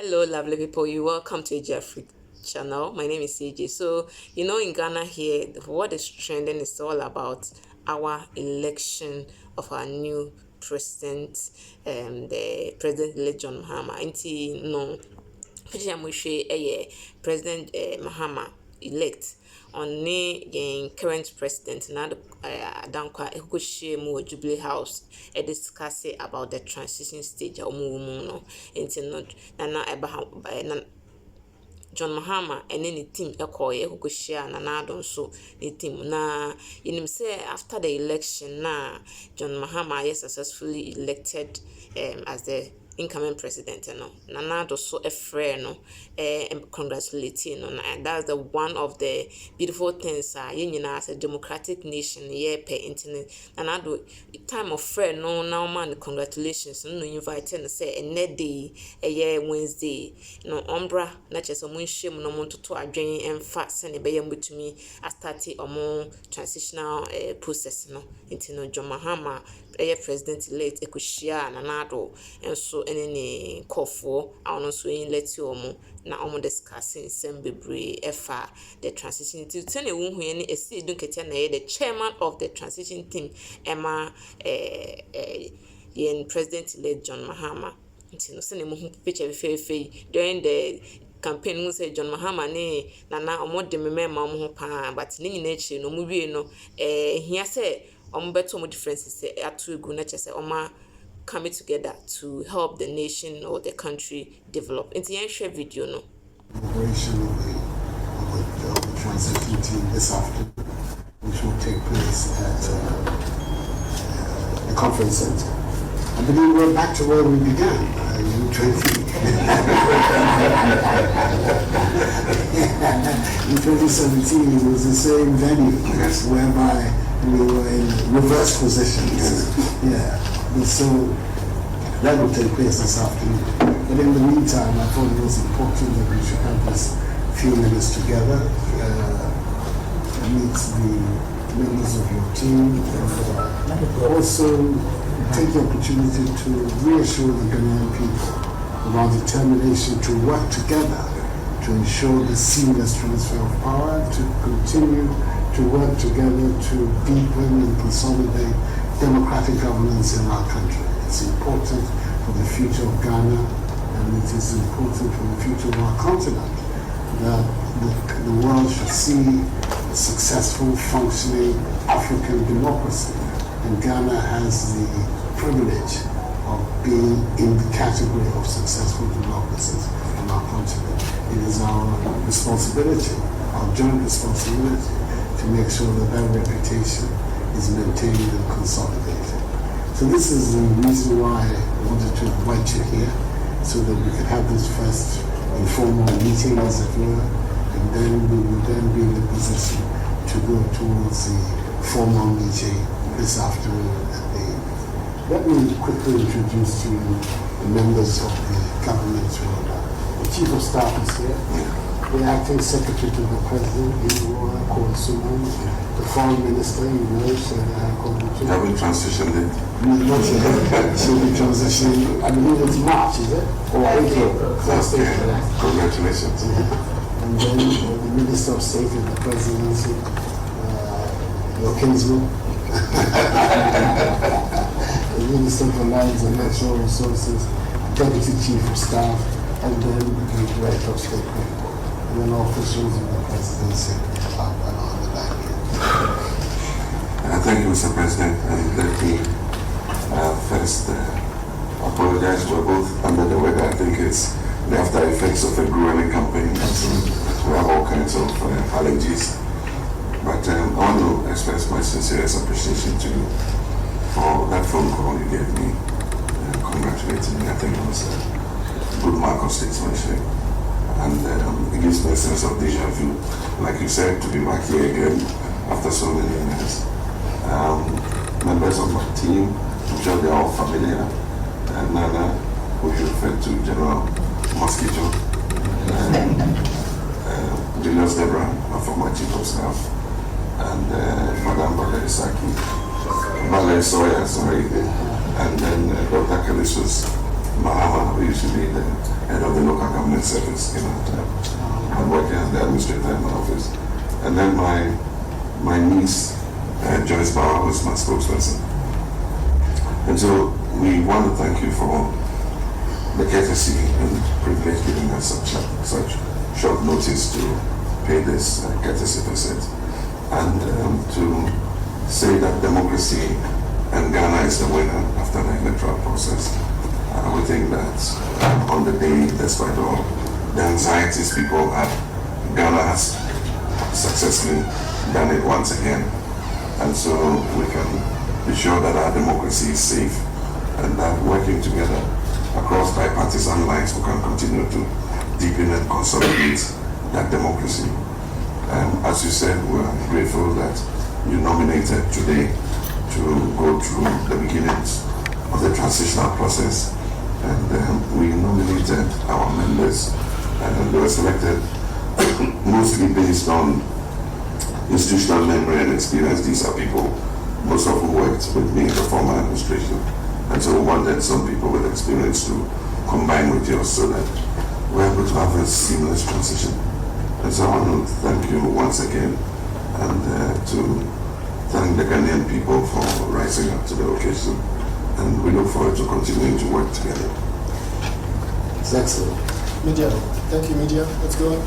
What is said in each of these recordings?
Hello, lovely people. You welcome to Jeffrey channel. My name is CJ. So, in Ghana here, what is trending is all about our election of our new president, the president-elect John Mahama. Nti no, President Mahama elect on current president na Dankwa Ekushie mu Jubilee House discuss about the transition stage a no nti no na John Mahama and then the team Ekokoshia and Addo so the team na say after the election na John Mahama is successfully elected as the incoming president Nana Addo so a friend and congratulating and that's the one of the beautiful things as a democratic nation pe internet Nana Addo time of friend now man congratulations no inviting say a day a Wednesday umbra na chese nhyiam no montoto adwen emfa se ne beye mbutumi a start omo transitional process no nti no John Mahama president elect Ekushia Nana Addo enso ne kofo awon so yin leti omo na omo discussing sem bebre efa the transition to tell who ne esi dun ketia na the chairman of the transition team Emma yen president elect John Mahama nti no se ne mo picture fe during the campaign who say John Mahama ne nana omo de memema omo ho pa but ne nyina echi no mo wie no hia say omo beto omo differences atu egu na chese omo coming together to help the nation or the country develop. Into the share video no. Operation of the transition team this afternoon, which will take place at the conference center. I believe we're back to where we began. In 2017, it was the same venue, whereby we were in reverse positions. So that will take place this afternoon. But in the meantime, I thought it was important that we should have this few minutes together, meet the members of your team, and also take the opportunity to reassure the Ghanaian people of our determination to work together to ensure the seamless transfer of power, to continue to work together to deepen and consolidate democratic governance in our country. It's important for the future of Ghana, and it is important for the future of our continent that the world should see a successful, functioning African democracy. And Ghana has the privilege of being in the category of successful democracies on our continent. It is our responsibility, our joint responsibility, to make sure that that reputation is maintained and consolidated. So this is the reason why I wanted to invite you here, so that we could have this first informal meeting, as it were, and then we will then be in the position to go towards the formal meeting this afternoon at the evening. Let me quickly introduce to you the members of the government. The Chief of Staff is here. The Acting Secretary to the President, the Foreign Minister, Have we transitioned it? Not yet. She'll be transitioning, I believe it's March, is it? Or April. First April. Congratulations. And then the Minister of State and the Presidency, your kinsman. The Minister for Lands and Natural Resources, Deputy Chief of Staff, and then the Director of State People. And then officials of the presidency and on the back end. Thank you, Mr. President. And let me first apologize. We're both under the weather. I think it's the after effects of a grueling campaign. We have all kinds of allergies. But I want to express my sincerest appreciation to you for that phone call you gave me, congratulating me. I think it was a good mark of statesmanship. And it gives me a sense of deja vu, like you said, to be back here again after so many years. Members of my team, I'm sure they're all familiar. Nana, who you referred to, General Mosquito, Julius Debra, my former Chief of Staff, and Madame Valerie Saki, Valerie Sawyer, sorry, and then Dr. Kalisus Mahama, who used to be the head of the local government service in our time, and working as the administrator in my office. And then my niece, Joyce Bauer, was my spokesperson. And so we want to thank you for the courtesy and privilege giving us such short notice to pay this courtesy visit, and to say that democracy and Ghana is the winner after the electoral process. We think that on the day, despite all the anxieties people had, Ghana has successfully done it once again. And so we can be sure that our democracy is safe, and that working together across bipartisan lines we can continue to deepen and consolidate that democracy. As you said, we're grateful that you nominated today to go through the beginnings of the transitional process. And we nominated our members, and they were selected mostly based on institutional memory and experience. These are people, most of whom worked with me in the former administration. And so we wanted some people with experience to combine with yours so that we're able to have a seamless transition. And so I want to thank you once again, and to thank the Ghanaian people for rising up to the occasion. And we look forward to continuing to work together. It's excellent. Media. Thank you, media. Let's go on.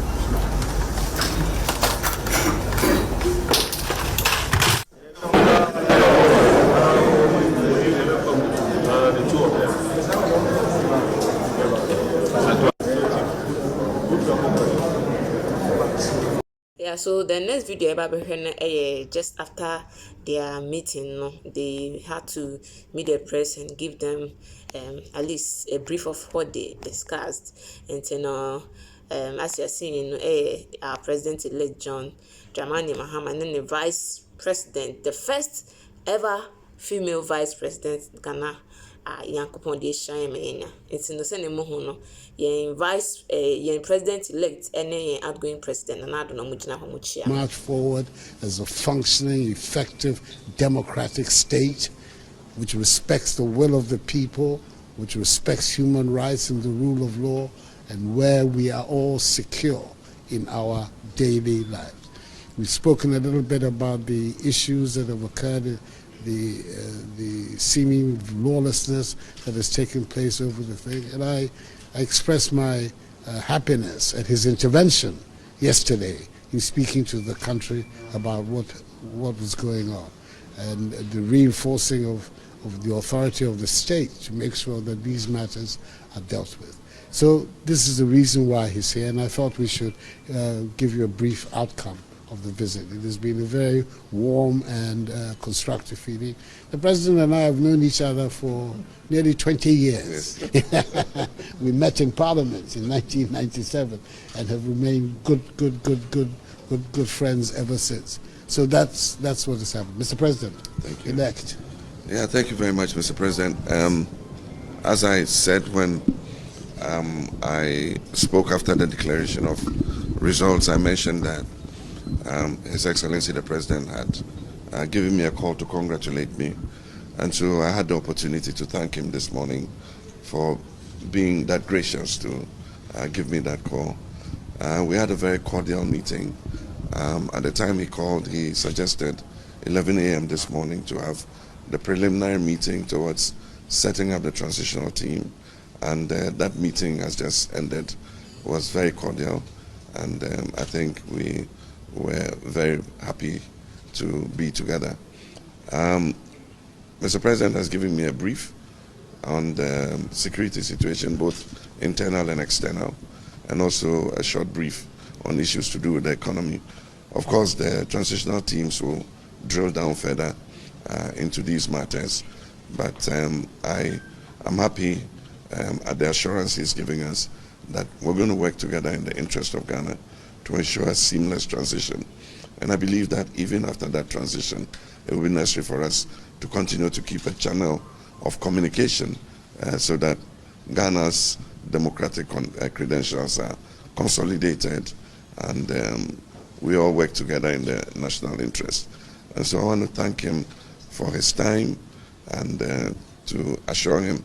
Yeah, so the next video about just after their meeting, no, they had to meet the press and give them at least a brief of what they discussed. And as you're seeing, our president-elect John Dramani Mahama, and then the vice president, the first ever female vice president Ghana, Yankopon de Shine. It's in the same mohono. Yen president-elect and yen outgoing president, and I don't know much now. March forward as a functioning, effective, democratic state which respects the will of the people, which respects human rights and the rule of law, and where we are all secure in our daily lives. We've spoken a little bit about the issues that have occurred, the seeming lawlessness that has taken place over the thing, and I express my happiness at his intervention yesterday in speaking to the country about what was going on, and the reinforcing of the authority of the state to make sure that these matters are dealt with. So this is the reason why he's here, and I thought we should give you a brief outcome of the visit. It has been a very warm and constructive feeling. The President and I have known each other for nearly 20 years. Yes. We met in Parliament in 1997 and have remained good friends ever since. So that's what has happened. Mr. President, thank you. Elect. Yeah, thank you very much, Mr. President. As I said when I spoke after the declaration of results, I mentioned that His Excellency the President had given me a call to congratulate me, and so I had the opportunity to thank him this morning for being that gracious to give me that call. We had a very cordial meeting. At the time he called, he suggested 11 a.m. this morning to have the preliminary meeting towards setting up the transitional team, and that meeting has just ended. It was very cordial, and I think we were very happy to be together. Mr. President has given me a brief on the security situation, both internal and external, and also a short brief on issues to do with the economy. Of course, the transitional teams will drill down further into these matters, but I am happy at the assurance he's giving us that we're going to work together in the interest of Ghana to ensure a seamless transition. And I believe that even after that transition, it will be necessary for us to continue to keep a channel of communication so that Ghana's democratic credentials are consolidated, and we all work together in the national interest. And so I want to thank him for his time, and to assure him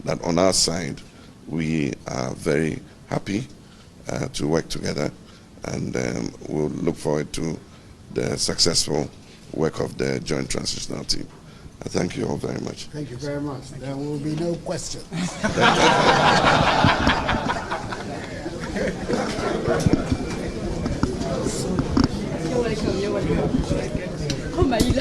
that on our side, we are very happy to work together, and we'll look forward to the successful work of the Joint Transitional Team. I thank you all very much. Thank you very much. There will be no questions. You're welcome. Oh my God.